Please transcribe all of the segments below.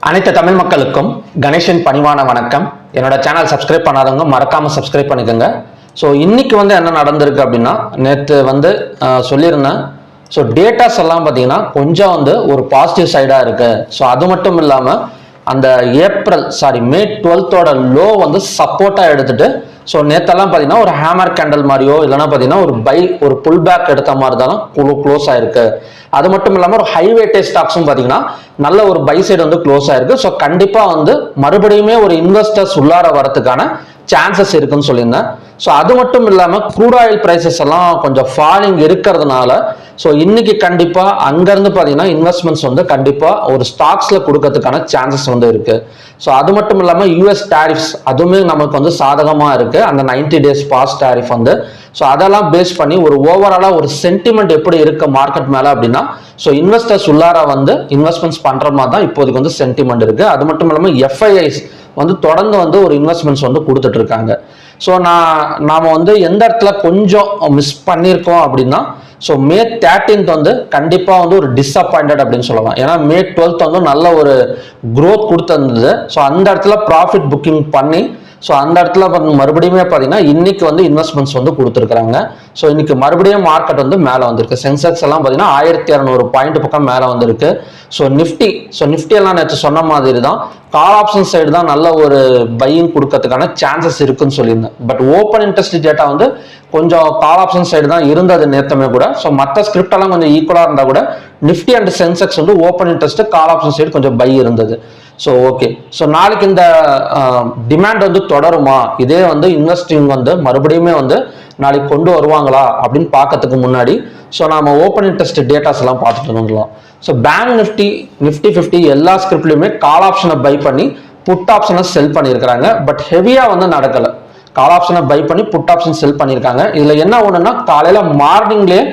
அனைத்து தமிழ் மக்களுக்கும் கணேஷின் பணிவான வணக்கம். என்னோட சேனல் சப்ஸ்கிரைப் பண்ணாதவங்க மறக்காம சப்ஸ்கிரைப் பண்ணிக்கோங்க. ஸோ இன்னைக்கு என்ன நடந்திருக்கு அப்படின்னா, நேற்று சொல்லியிருந்தேன். ஸோ டேட்டாஸ் எல்லாம் பார்த்தீங்கன்னா கொஞ்சம் ஒரு பாசிட்டிவ் சைடாக இருக்கு. ஸோ அது மட்டும் இல்லாமல் அந்த மே 12 லோ சப்போர்ட்டாக எடுத்துட்டு ஸோ நேற்றெல்லாம் பார்த்தீங்கன்னா ஒரு ஹேமர் கேண்டல் மாதிரியோ இல்லைன்னா பார்த்தீங்கன்னா ஒரு புல் பேக் எடுத்த மாதிரி தான் க்ளோஸ் ஆயிருக்கு. அது மட்டும் இல்லாமல் ஒரு ஹை வெயிட்டேஜ் ஸ்டாக்ஸும் பார்த்தீங்கன்னா நல்ல ஒரு பை சைடு க்ளோஸ் ஆயிருக்கு. ஸோ கண்டிப்பாக மறுபடியுமே ஒரு இன்வெஸ்டர்ஸ் உள்ளார வரதுக்கான சான்சஸ் இருக்குன்னு சொல்லியிருந்தேன். ஸோ அது மட்டும் இல்லாமல் க்ரூட் ஆயில் ப்ரைசஸ் எல்லாம் கொஞ்சம் ஃபாலிங் இருக்கிறதுனால ஸோ இன்னைக்கு கண்டிப்பாக அங்கேருந்து பார்த்தீங்கன்னா இன்வெஸ்ட்மெண்ட்ஸ் கண்டிப்பாக ஒரு ஸ்டாக்ஸில் கொடுக்கறதுக்கான சான்சஸ் இருக்கு. ஸோ அது மட்டும் இல்லாமல் யூஎஸ் டேரிஃப்ஸ் அதுவுமே நமக்கு சாதகமாக இருக்கு. அந்த 90 days பாஸ் டேரிஃப் ஸோ அதெல்லாம் பேஸ் பண்ணி ஒரு ஓவராலாக ஒரு சென்டிமெண்ட் எப்படி இருக்கு மார்க்கெட் மேலே அப்படின்னா, ஸோ இன்வெஸ்டர்ஸ் உள்ளார இன்வெஸ்ட்மெண்ட்ஸ் பண்ற மாதிரி தான் இப்போதைக்கு சென்டிமெண்ட் இருக்கு. அது மட்டும் இல்லாமல் எஃப்ஐஐஸ் தொடர்ந்து ஒரு இன்வெஸ்ட்மெண்ட்ஸ் கொடுத்துட்டு இருக்காங்க. ஸோ நாம எந்த இடத்துல கொஞ்சம் மிஸ் பண்ணியிருக்கோம் அப்படின்னா, ஸோ மே 13 கண்டிப்பாக ஒரு டிஸப்பாயிண்டட் அப்படின்னு சொல்லலாம். ஏன்னா மே 12 நல்ல ஒரு க்ரோத் கொடுத்துருந்தது. ஸோ அந்த இடத்துல ப்ராஃபிட் புக்கிங் பண்ணி ஸோ அந்த இடத்துல மறுபடியுமே பார்த்தீங்கன்னா இன்னைக்கு இன்வெஸ்ட்மெண்ட்ஸ் கொடுத்துருக்காங்க. ஸோ இன்னைக்கு மறுபடியும் மார்க்கெட் மேலே வந்திருக்கு. சென்செக்ஸ் எல்லாம் பார்த்தீங்கன்னா 1200 பாயிண்ட் பக்கம் மேலே வந்திருக்கு. ஸோ நிஃப்டி எல்லாம் நேற்று சொன்ன மாதிரி தான் கால் ஆப்ஷன் சைடு தான் நல்ல ஒரு பையிங் கொடுக்கறதுக்கான சான்சஸ் இருக்குன்னு சொல்லியிருந்தேன். பட் ஓப்பன் இன்ட்ரெஸ்ட் டேட்டா கொஞ்சம் கால் ஆப்ஷன் சைடு தான் இருந்தது நேத்தமே கூட. ஸோ மற்ற ஸ்கிரிப்ட் எல்லாம் கொஞ்சம் ஈக்குவலாக இருந்தால் கூட Nifty and Sensex open interest call option side கொஞ்சம் பை இருந்தது. ஸோ ஓகே, ஸோ நாளைக்கு இந்த டிமாண்ட் தொடருமா, இதே இன்வெஸ்டிங் மறுபடியுமே நாளைக்கு கொண்டு வருவாங்களா அப்படின்னு பார்க்கறதுக்கு முன்னாடி ஸோ நாம ஓப்பன் இன்ட்ரெஸ்ட் டேட்டாஸ் எல்லாம் பார்த்துட்டு வந்துடலாம். ஸோ பேங்க் நிஃப்டி 50 எல்லா ஸ்கிரிப்ட்லையுமே கால் ஆப்ஷனை பை பண்ணி புட் ஆப்ஷனை செல் பண்ணியிருக்கிறாங்க. பட் ஹெவியா நடக்கலை. கால் ஆப்ஷனை பை பண்ணி புட் ஆப்ஷன் செல் பண்ணியிருக்காங்க. இதுல என்ன ஒண்ணுன்னா, காலையில மார்னிங்லேயே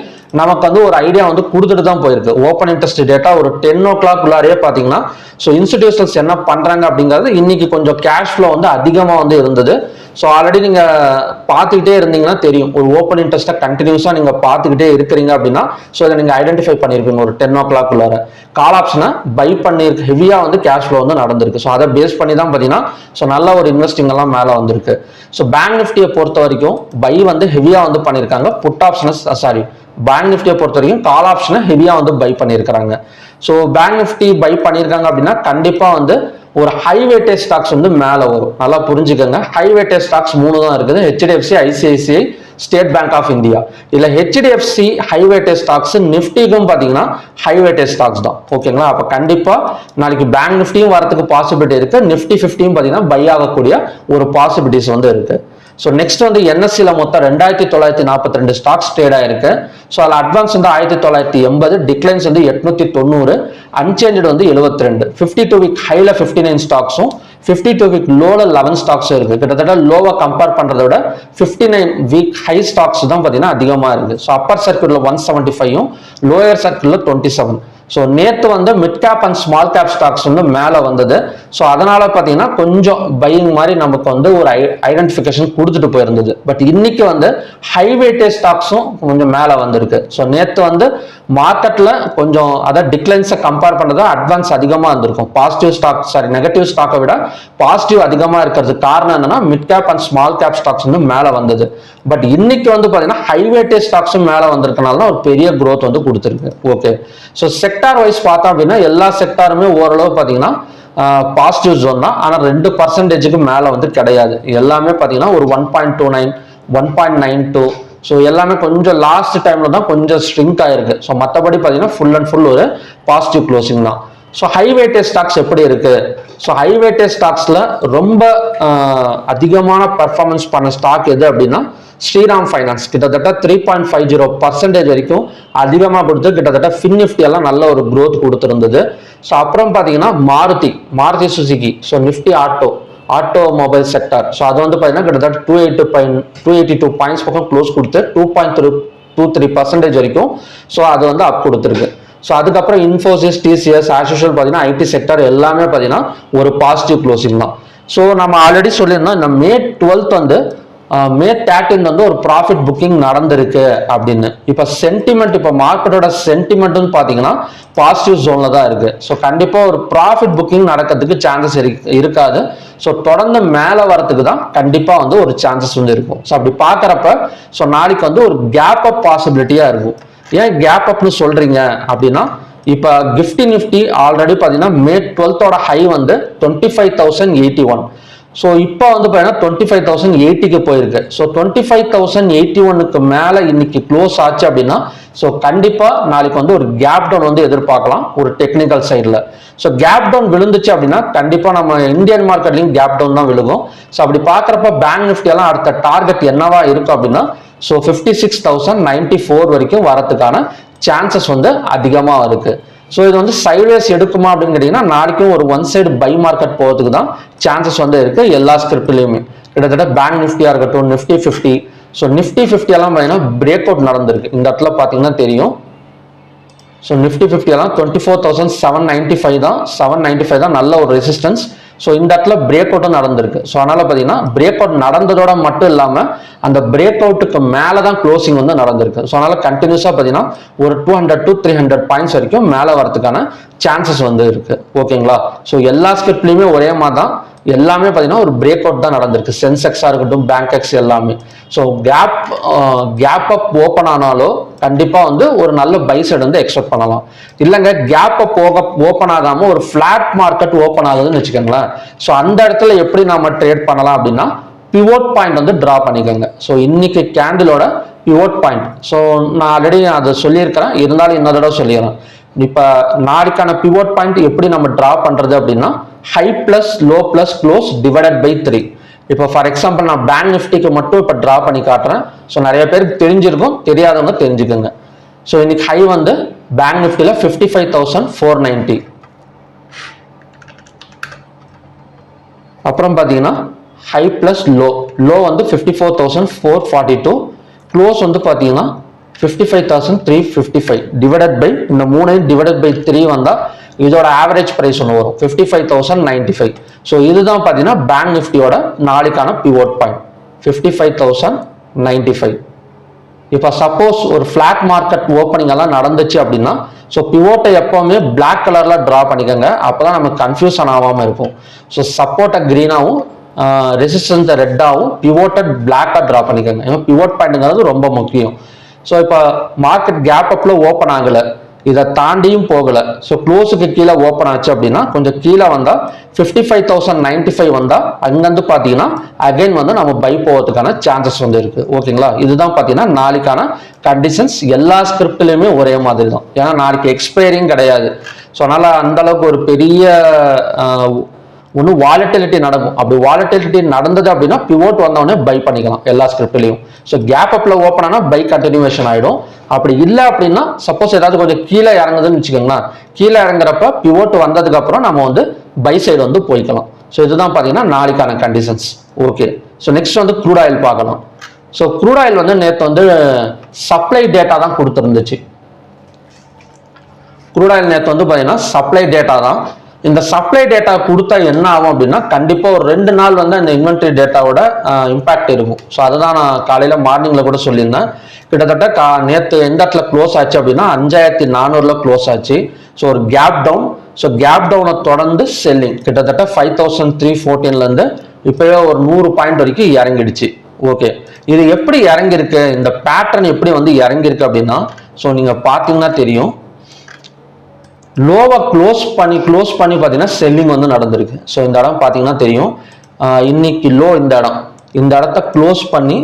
நமக்கு ஒரு ஐடியா கொடுத்துட்டு தான் போயிருக்கு. ஓப்பன் இன்ட்ரெஸ்ட் டேட்டா ஒரு 10 o'clock உள்ளாரே பார்த்தீங்கன்னா ஸோ இன்ஸ்டிடியூஷன்ஸ் என்ன பண்றாங்க அப்படிங்கிறது இன்னைக்கு கொஞ்சம் கேஷ் ஃப்ளோ அதிகமாக இருந்தது. ஸோ ஆல்ரெடி நீங்க பார்த்துக்கிட்டே இருந்தீங்கன்னா தெரியும், ஒரு ஓப்பன் இன்ட்ரெஸ்ட்டை கண்டினியூஸா நீங்க பார்த்துக்கிட்டே இருக்கிறீங்க அப்படின்னா ஸோ இதை நீங்க ஐடென்டிஃபை பண்ணிருப்பீங்க. ஒரு 10 o'clock உள்ளார கால் ஆப்ஷனை பை பண்ணிருக்கு, ஹெவியா கேஷ் ஃப்ளோ நடந்திருக்கு. ஸோ அதை பேஸ் பண்ணி தான் பார்த்தீங்கன்னா ஸோ நல்ல ஒரு இன்வெஸ்டிங் எல்லாம் மேலே வந்திருக்கு. ஸோ பேங்க் நிஃப்டியை பொறுத்த வரைக்கும் பை ஹெவியா பண்ணியிருக்காங்க. புட் ஆப்ஷனை பேங்க் நிஃப்டியை பொறுத்த வரைக்கும் கால் ஆப்ஷனை ஹெவியா பை பண்ணியிருக்காங்க. ஸோ பேங்க் நிஃப்டி பை பண்ணியிருக்காங்க அப்படின்னா கண்டிப்பா ஒரு ஹை வெயிட்டேஜ் ஸ்டாக்ஸ் மேலே வரும். நல்லா புரிஞ்சுக்கோங்க. ஹை வெயிட்டேஜ் ஸ்டாக்ஸ் 3 தான் இருக்குது: HDFC, ICICI, ஸ்டேட் பேங்க் ஆஃப் இந்தியா. இல்ல HDFC ஹை வெயிட்டேஜ் ஸ்டாக்ஸ், நிஃப்டிக்கும் பாத்தீங்கன்னா ஹை வெயிட்டேஜ் ஸ்டாக்ஸ் தான். ஓகேங்களா? அப்ப கண்டிப்பா நாளைக்கு பேங்க் நிஃப்டியும் வரதுக்கு பாசிபிலிட்டி இருக்கு. நிஃப்டி 50 பாத்தீங்கன்னா பை ஆகக்கூடிய ஒரு பாசிபிலிட்டிஸ் இருக்கு. ஸோ நெக்ஸ்ட் NSEல மொத்தம் 2942 ஸ்டாக்ஸ் ட்ரேட் ஆயிருக்கு. ஸோ அதில் அட்வான்ஸ் 1980, டிக்ளைன்ஸ் 890, அன்சேஞ்சு 72. 52 வீக் ஹைல 59 ஸ்டாக்ஸும் 52 வீக் லோல 11 ஸ்டாக்ஸும் இருக்கு. கிட்டத்தட்ட லோவை கம்பேர் பண்றதை விட 59 வீக் ஹை ஸ்டாக்ஸ் தான் பார்த்தீங்கன்னா அதிகமாக இருக்கு. ஸோ அப்பர் சர்க்கியூட்ல 175, லோயர் சர்க்கியூட்ல 27. ஸோ நேற்று mid cap and small cap stocks மேலே வந்தது. ஸோ அதனால பார்த்தீங்கன்னா கொஞ்சம் பையிங் மாதிரி நமக்கு ஒரு ஐடென்டிஃபிகேஷன் கொடுத்துட்டு போயிருந்தது. பட் இன்னைக்கு ஹை வெயிட்டேஜ் ஸ்டாக்ஸும் கொஞ்சம் மேலே வந்திருக்கு. ஸோ நேற்று மார்க்கெட்ல கொஞ்சம் அதாவது டிக்ளைன்ஸை கம்பேர் பண்ணதா அட்வான்ஸ் அதிகமாக இருந்திருக்கும். நெகட்டிவ் ஸ்டாக்கை விட பாசிட்டிவ் அதிகமாக இருக்கிறதுக்கு காரணம் என்னன்னா, mid cap and small cap stocks மேலே வந்தது. பட் இன்னைக்கு பார்த்தீங்கன்னா ஹை வெயிட்டேஜ் ஸ்டாக்ஸும் மேலே வந்திருக்கனால தான் ஒரு பெரிய growth கொடுத்துருக்கு. ஓகே, ஸோ செக்டார் வைஸ் பார்த்தோம் அப்படின்னா எல்லா செக்டாருமே ஓரளவு பார்த்தீங்கன்னா பாசிட்டிவ் ஜோன் தான். ஆனால் 2% மேலே கிடையாது. எல்லாமே பார்த்தீங்கன்னா ஒரு 1.29, 1.92. ஸோ எல்லாமே கொஞ்சம் லாஸ்ட் டைம்ல தான் கொஞ்சம் ஸ்ட்ரிங்க் ஆயிருக்கு. ஸோ மற்றபடி பார்த்தீங்கன்னா ஃபுல் அண்ட் ஃபுல் ஒரு பாசிட்டிவ் க்ளோசிங் தான். ஸோ ஹை வெயிட்டேஜ் ஸ்டாக்ஸ் எப்படி இருக்கு? ஸோ ஹை வெயிட்டேஜ் ஸ்டாக்ஸ்ல ரொம்ப அதிகமான பர்ஃபார்மன்ஸ் பண்ண ஸ்டாக் எது அப்படின்னா, ஸ்ரீராம் ஃபைனான்ஸ் கிட்டத்தட்ட 3.50% வரைக்கும் அதிகமாக கொடுத்து கிட்டத்தட்ட FinNifty எல்லாம் நல்ல ஒரு growth கொடுத்துருந்தது. ஸோ அப்புறம் பார்த்தீங்கன்னா Maruti Suzuki, so Nifty automobile sector, so அது பார்த்தீங்கன்னா கிட்டத்தட்ட 282 பாயிண்ட்ஸ் பக்கம் க்ளோஸ் கொடுத்து 2.23% வரைக்கும் ஸோ அது அப் கொடுத்துருக்கு. ஸோ அதுக்கப்புறம் இன்ஃபோசிஸ், TCS, ஆஸ் யூஷுவல் பார்த்தீங்கன்னா ஐடி செக்டர் எல்லாமே பார்த்தீங்கன்னா ஒரு பாசிட்டிவ் க்ளோசிங் தான். ஸோ நம்ம ஆல்ரெடி சொல்லியிருந்தோம், இந்த மே 12 மே 13 வந்து ஒரு ப்ராஃபிட் புக்கிங் நடந்திருக்கு அப்படின்னு. இப்போ சென்டிமெண்ட், இப்போ மார்க்கெட்டோட சென்டிமெண்ட்னு பார்த்தீங்கன்னா பாசிட்டிவ் ஜோன்ல தான் இருக்கு. ஸோ கண்டிப்பாக ஒரு ப்ராஃபிட் புக்கிங் நடக்கிறதுக்கு சான்சஸ் இருக்காது. ஸோ தொடர்ந்து மேலே வரத்துக்கு தான் கண்டிப்பாக வந்து ஒரு சான்சஸ் வந்து இருக்கும். ஸோ அப்படி பார்க்குறப்ப ஸோ நாளைக்கு வந்து ஒரு கேப் அப் பாசிபிலிட்டியாக இருக்கும். ஏன் கேப் அப்னு சொல்றீங்க அப்படின்னா, இப்போ நிஃப்டி ஆல்ரெடி பார்த்தீங்கன்னா மே 12 ஹை வந்து 25,081. ஸோ இப்போ வந்து பார்த்தீங்கன்னா 25,080க்கு போயிருக்கு. ஸோ 25,081க்கு மேலே இன்னைக்கு க்ளோஸ் ஆச்சு அப்படின்னா ஸோ கண்டிப்பாக நாளைக்கு வந்து ஒரு கேப் டவுன் வந்து எதிர்பார்க்கலாம் ஒரு டெக்னிக்கல் சைடில். ஸோ கேப் டவுன் விழுந்துச்சு அப்படின்னா கண்டிப்பாக நம்ம இந்தியன் மார்க்கெட்லையும் கேப் டவுன் தான் விழுகும். ஸோ அப்படி பார்க்குறப்ப பேங்க் நிஃப்டியெல்லாம் அடுத்த டார்கெட் என்னவா இருக்கும் அப்படின்னா ஸோ 56,094 வரைக்கும் வரதுக்கான சான்சஸ் வந்து அதிகமாக இருக்கு. ஸோ இது வந்து சைட்வேஸ் எடுக்குமா அப்படின்னு கேட்டிங்கன்னா நாளைக்கும் ஒரு ஒன் சைடு பை மார்க்கெட் போகிறதுக்கு தான் சான்சஸ் வந்து இருக்கு எல்லா ஸ்கிரிப்ட்லையுமே. கிட்டத்தட்ட பேங்க் நிஃப்டியாக இருக்கட்டும், நிஃப்டி 50. ஸோ நிஃப்டி 50 எல்லாம் பார்த்தீங்கன்னா பிரேக் அவுட் நடந்திருக்கு. இந்த இடத்துல பார்த்தீங்கன்னா தெரியும். ஸோ நிஃப்டி 50 எல்லாம் 24,795 தான், 795 தான் நல்ல ஒரு ரெசிஸ்டன்ஸ். ஸோ இந்த இடத்துல பிரேக் அவுட்டும் நடந்திருக்கு. ஸோ அதனால பார்த்தீங்கன்னா பிரேக் அவுட் நடந்ததோட மட்டும் இல்லாமல் அந்த பிரேக் அவுட்டுக்கு மேலே தான் க்ளோசிங் வந்து நடந்திருக்கு. ஸோ அதனால கண்டினியூஸாக பார்த்தீங்கன்னா ஒரு 200 to 300 பாயிண்ட்ஸ் வரைக்கும் மேலே வரதுக்கான சான்சஸ் வந்து இருக்கு. ஓகேங்களா? ஸோ எல்லா ஸ்கிரிப்ட்லையுமே ஒரே மாதிரி தான் எல்லாமே பார்த்தீங்கன்னா ஒரு பிரேக் அவுட் தான் நடந்திருக்கு. சென்செக்ஸாக இருக்கட்டும், பேங்க் எக்ஸ் எல்லாமே. ஸோ கேப் அப் ஓப்பன் ஆனாலும் கண்டிப்பாக வந்து ஒரு நல்ல பை சைடு வந்து எக்ஸ்பெக்ட் பண்ணலாம். இல்லைங்க கேப் அப் ஓப்பன் ஆகாமல் ஒரு ஃபிளாட் மார்க்கெட் ஓப்பன் ஆகுதுன்னு வச்சுக்கோங்களேன். ஸோ அந்த இடத்துல எப்படி நாம ட்ரேட் பண்ணலாம் அப்படின்னா பிவோட் பாயிண்ட் வந்து டிரா பண்ணிக்கோங்க. ஸோ இன்னைக்கு கேண்டிலோட பிவோட் பாயிண்ட் ஸோ நான் ஆல்ரெடி அதை சொல்லியிருக்கிறேன், இருந்தாலும் இன்னொரு தடவை சொல்லிடுறேன். இப்போ நாளைக்கான பிவோட் பாயிண்ட் எப்படி நம்ம டிரா பண்றது அப்படின்னா high plus low plus close divided by 3. இப்போ ஃபார் எக்ஸாம்பிள் நான் பேங்க் நிஃப்டிக்கு மட்டும் இப்போ டிரா பண்ணி காட்டுறேன். ஸோ நிறைய பேருக்கு தெரிஞ்சிருக்கும், தெரியாதவங்க தெரிஞ்சுக்கோங்க. ஸோ இன்னைக்கு ஹை வந்து பேங்க் நிஃப்டியில் 55,490. அப்புறம் பார்த்தீங்கன்னா ஹை பிளஸ் லோ வந்து 54,442. க்ளோஸ் வந்து பார்த்தீங்கன்னா 55,355 டிவைடட் பை இந்த 3 டிவைடட் பை 3 வந்தால் இதோட ஆவரேஜ் பிரைஸ் ஒன்று வரும் 55,095. ஸோ இதுதான் பார்த்தீங்கன்னா பேங்க் நிஃப்டியோட நாளைக்கான பிவோட் பாயிண்ட் 55,095. இப்போ சப்போஸ் ஒரு ஃபிளாட் மார்க்கெட் ஓப்பனிங் எல்லாம் நடந்துச்சு அப்படின்னா ஸோ பிவோட்டை எப்பவுமே பிளாக் கலர்ல டிரா பண்ணிக்கோங்க. அப்போதான் நமக்கு கன்ஃபியூஷன் ஆகாமல் இருக்கும். ஸோ சப்போர்ட்டை கிரீனாகவும் ரெசிஸ்டன்ஸை ரெட்டாகவும் பிவோட்டட் பிளாக்காக டிரா பண்ணிக்கோங்க. ஏன்னா பிவோட் பாயிண்ட்ங்கிறது ரொம்ப முக்கியம். ஸோ இப்போ மார்க்கெட் கேப் அப்ல ஓப்பன் ஆகலை, இதை தாண்டியும் போகலை. ஸோ க்ளோஸுக்கு கீழே ஓப்பன் ஆச்சு அப்படின்னா கொஞ்சம் கீழே வந்தால் 55,095 வந்தால் அங்கேருந்து பார்த்தீங்கன்னா அகைன் வந்து நம்ம பை போகிறதுக்கான சான்சஸ் வந்து இருக்கு. ஓகேங்களா? இதுதான் பார்த்தீங்கன்னா நாளைக்கான கண்டிஷன்ஸ் எல்லா ஸ்கிரிப்ட்லையுமே ஒரே மாதிரி தான். ஏன்னா நாளைக்கு எக்ஸ்பைரிங் கிடையாது. ஸோ அதனால அந்த அளவுக்கு ஒரு பெரிய ஒன்று வாலட்டிலிட்டி நடக்கும். அப்படி வாலட்டிலிட்டி நடந்தது அப்படின்னா பிவோட் வந்தவொடனே பை பண்ணிக்கலாம் எல்லா ஸ்கிரிப்ட்லையும். ஸோ கேப் அப்ல ஓப்பன் ஆனால் பை கண்டினியூவேஷன் ஆகிடும். அப்படி இல்லை அப்படின்னா சப்போஸ் ஏதாவது கொஞ்சம் கீழே இறங்குதுன்னு வச்சுக்கோங்களேன், கீழே இறங்குறப்ப பிவோட் வந்ததுக்கு அப்புறம் நம்ம வந்து பை சைடு வந்து போய்க்கலாம். ஸோ இதுதான் பார்த்தீங்கன்னா நாளைக்கான கண்டிஷன்ஸ். ஓகே. ஸோ நெக்ஸ்ட் வந்து க்ரூட் ஆயில் பார்க்கலாம். ஸோ க்ரூட் ஆயில் வந்து நேற்று வந்து சப்ளை டேட்டா தான் கொடுத்துருந்துச்சு. க்ரூட் ஆயில் நேற்று வந்து பார்த்தீங்கன்னா சப்ளை டேட்டா தான். இந்த சப்ளை டேட்டா கொடுத்தா என்ன ஆகும் அப்படின்னா கண்டிப்பாக ஒரு 2 நாள் வந்து அந்த இன்வென்ட்ரி டேட்டாவோட இம்பாக்ட் இருக்கும். ஸோ அதுதான் நான் காலையில் மார்னிங்கில் கூட சொல்லியிருந்தேன். கிட்டத்தட்ட நேற்று எந்த இடத்துல க்ளோஸ் ஆச்சு அப்படின்னா 5,400 க்ளோஸ் ஆச்சு. ஸோ ஒரு கேப் டவுன். ஸோ கேப் டவுனை தொடர்ந்து செல்லிங் கிட்டத்தட்ட 5,314 இப்போவே ஒரு 100 பாயிண்ட் வரைக்கும் இறங்கிடுச்சு. ஓகே. இது எப்படி இறங்கியிருக்கு, இந்த பேட்டர்ன் எப்படி வந்து இறங்கியிருக்கு அப்படின்னா ஸோ நீங்கள் பார்த்தீங்கன்னா தெரியும், லோவை க்ளோஸ் பண்ணி பார்த்தீங்கன்னா செல்லிங் வந்து நடந்திருக்கு. ஸோ இந்த இடம் பார்த்தீங்கன்னா தெரியும், இன்னைக்கு லோ இந்த இடத்த க்ளோஸ் பண்ணி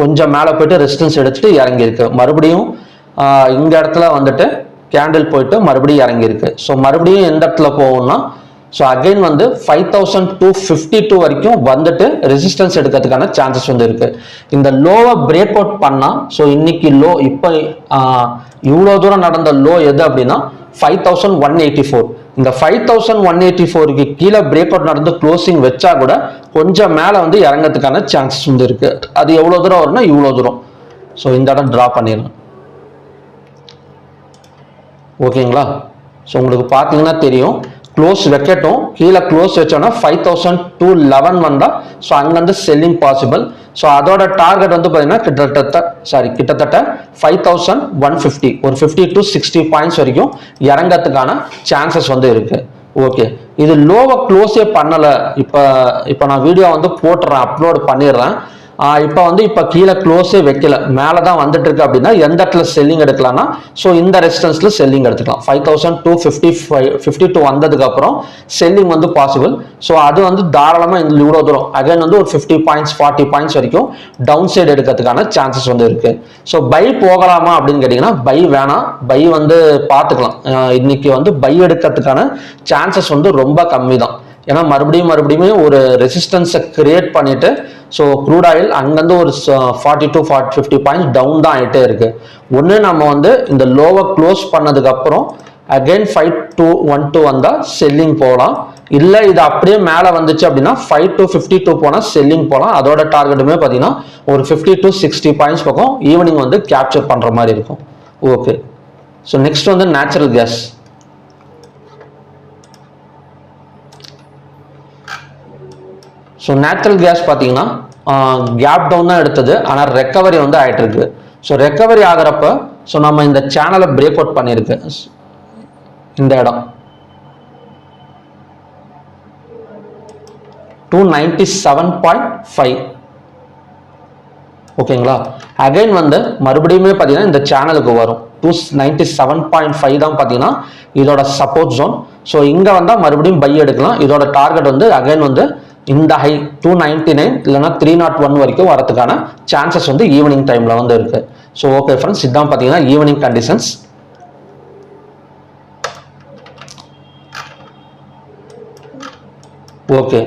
கொஞ்சம் மேலே போயிட்டு ரெசிஸ்டன்ஸ் எடுத்துட்டு இறங்கியிருக்கு. மறுபடியும் இந்த இடத்துல வந்துட்டு கேண்டில் போயிட்டு மறுபடியும் இறங்கியிருக்கு. ஸோ மறுபடியும் எந்த இடத்துல போகும்னா ஸோ அகைன் வந்து 5,252 வரைக்கும் வந்துட்டு ரெசிஸ்டன்ஸ் எடுக்கிறதுக்கான சான்சஸ் வந்து இருக்கு. இந்த லோவை பிரேக் அவுட் பண்ணா ஸோ இன்னைக்கு லோ இப்போ இவ்வளோ தூரம் நடந்த லோ எது அப்படின்னா 5,184. இந்த 5,184க்கு கீழே பிரேக் அவுட் நடந்து க்ளோசிங் வச்சா கூட கொஞ்சம் மேலே வந்து இறங்கிறதுக்கான சான்சஸ் வந்து இருக்கு. அது எவ்வளோ தூரம் வரும்னா இவ்வளோ தூரம். ஸோ இந்த இடம் டிரா பண்ணிடலாம். ஓகேங்களா? ஸோ உங்களுக்கு பார்த்தீங்கன்னா தெரியும், க்ளோஸ் வைக்கட்டும், கீழே க்ளோஸ் வச்சோன்னா 5211 வந்தால் ஸோ அங்கேருந்து செல்லிங் பாசிபிள். ஸோ அதோட டார்கெட் வந்து பார்த்தீங்கன்னா கிட்டத்தட்ட 5150, ஒரு 50 to 60 பாயிண்ட்ஸ் வரைக்கும் இறங்கிறதுக்கான சான்சஸ் வந்து இருக்கு. ஓகே, இது லோவை க்ளோஸே பண்ணலை. இப்போ நான் வீடியோ வந்து போட்டுறேன், அப்லோட் பண்ணிடுறேன். இப்போ கீழே க்ளோஸே வைக்கல, மேலே தான் வந்துட்டு இருக்கு அப்படின்னா எந்த இடத்துல செல்லிங் எடுக்கலாம்னா ஸோ இந்த ரெசிஸ்டன்ஸ்ல செல்லிங் எடுத்துக்கலாம். 5252 வந்ததுக்கு அப்புறம் செல்லிங் வந்து பாசிபிள். ஸோ அது வந்து தாராளமாக இந்த இவ்வளோ தூரம் அகைன் வந்து ஒரு 50 பாயிண்ட்ஸ் 40 பாயிண்ட்ஸ் வரைக்கும் டவுன் சைடு எடுக்கிறதுக்கான சான்சஸ் வந்து இருக்கு. ஸோ பை போகலாமா அப்படின்னு கேட்டிங்கன்னா பை வேணாம், பை வந்து பார்த்துக்கலாம். இன்னைக்கு வந்து பை எடுக்கிறதுக்கான சான்சஸ் வந்து ரொம்ப கம்மி தான். ஏன்னா மறுபடியும் ஒரு ரெசிஸ்டன்ஸை கிரியேட் பண்ணிட்டு ஸோ க்ரூட் ஆயில் அங்கேருந்து ஒரு 40 to 50 பாயிண்ட்ஸ் டவுன் தான் ஆகிட்டே இருக்கு. ஒன்று நம்ம வந்து இந்த லோவை க்ளோஸ் பண்ணதுக்கு அப்புறம் அகைன் 5212 வந்தால் செல்லிங் போகலாம். இல்லை இது அப்படியே மேலே வந்துச்சு அப்படின்னா 5252 போனால் செல்லிங் போகலாம். அதோட டார்கெட்டுமே பார்த்தீங்கன்னா ஒரு 50 to 60 பாயிண்ட்ஸ் பக்கம் ஈவினிங் வந்து கேப்சர் பண்ணுற மாதிரி இருக்கும். ஓகே, ஸோ நெக்ஸ்ட் வந்து natural gas. So natural gas பார்த்தீங்கன்னா கேப் டவுன் தான் எடுத்தது, ஆனால் ரெக்கவரி வந்து ஆகிட்டு இருக்கு. ஸோ ரெக்கவரி ஆகிறப்ப ஸோ நம்ம இந்த சேனலை பிரேக் அவுட் பண்ணியிருக்கு. இந்த இடம் 297.5 ஓகேங்களா. அகைன் வந்து மறுபடியுமே பார்த்தீங்கன்னா இந்த சேனலுக்கு வரும் 297.5 தான் பார்த்தீங்கன்னா இதோட சப்போர்ட் ஜோன். ஸோ இங்கே வந்தால் மறுபடியும் பை எடுக்கலாம். இதோட டார்கெட் வந்து அகைன் வந்து இந்த ஹை 299 இல்லைன்னா 301 வரைக்கும் வரதுக்கான சான்சஸ் வந்து ஈவினிங் டைம்ல வந்து இருக்கு. ஸோ ஓகே ஃப்ரெண்ட்ஸ், இதுதான் பார்த்தீங்கன்னா ஈவினிங் கண்டிஷன்ஸ். ஓகே,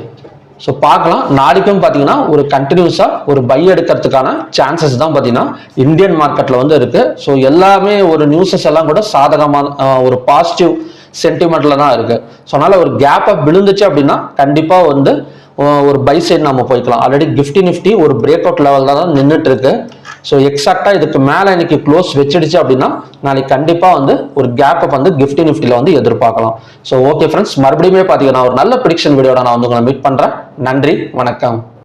ஸோ பார்க்கலாம். நாளைக்கும் பார்த்தீங்கன்னா ஒரு கண்டினியூஸாக ஒரு பை எடுக்கிறதுக்கான சான்சஸ் தான் பார்த்தீங்கன்னா இந்தியன் மார்க்கெட்டில் வந்து இருக்கு. ஸோ எல்லாமே ஒரு நியூஸஸ் எல்லாம் கூட சாதகமான ஒரு பாசிட்டிவ் சென்டிமெண்ட்ல தான் இருக்கு. ஸோ அதனால ஒரு கேப்பை விழுந்துச்சு அப்படின்னா கண்டிப்பாக வந்து ஒரு பை சைடு நம்ம போய்க்கலாம். ஆல்ரெடி நிஃப்டி ஒரு பிரேக் அவுட் லெவல் தான் நின்றுட்டு இருக்கு. ஸோ எக்ஸாக்டா இதுக்கு மேலே இன்னைக்கு க்ளோஸ் வச்சிடுச்சு அப்படின்னா நாளைக்கு கண்டிப்பாக வந்து ஒரு கேப்பை வந்து நிஃப்டியில் வந்து எதிர்பார்க்கலாம். ஸோ ஓகே ஃப்ரெண்ட்ஸ், மறுபடியுமே பார்த்தீங்கன்னா ஒரு நல்ல ப்ரிடிக்ஷன் வீடியோட நான் வந்து உங்களை மீட் பண்றேன். நன்றி, வணக்கம்.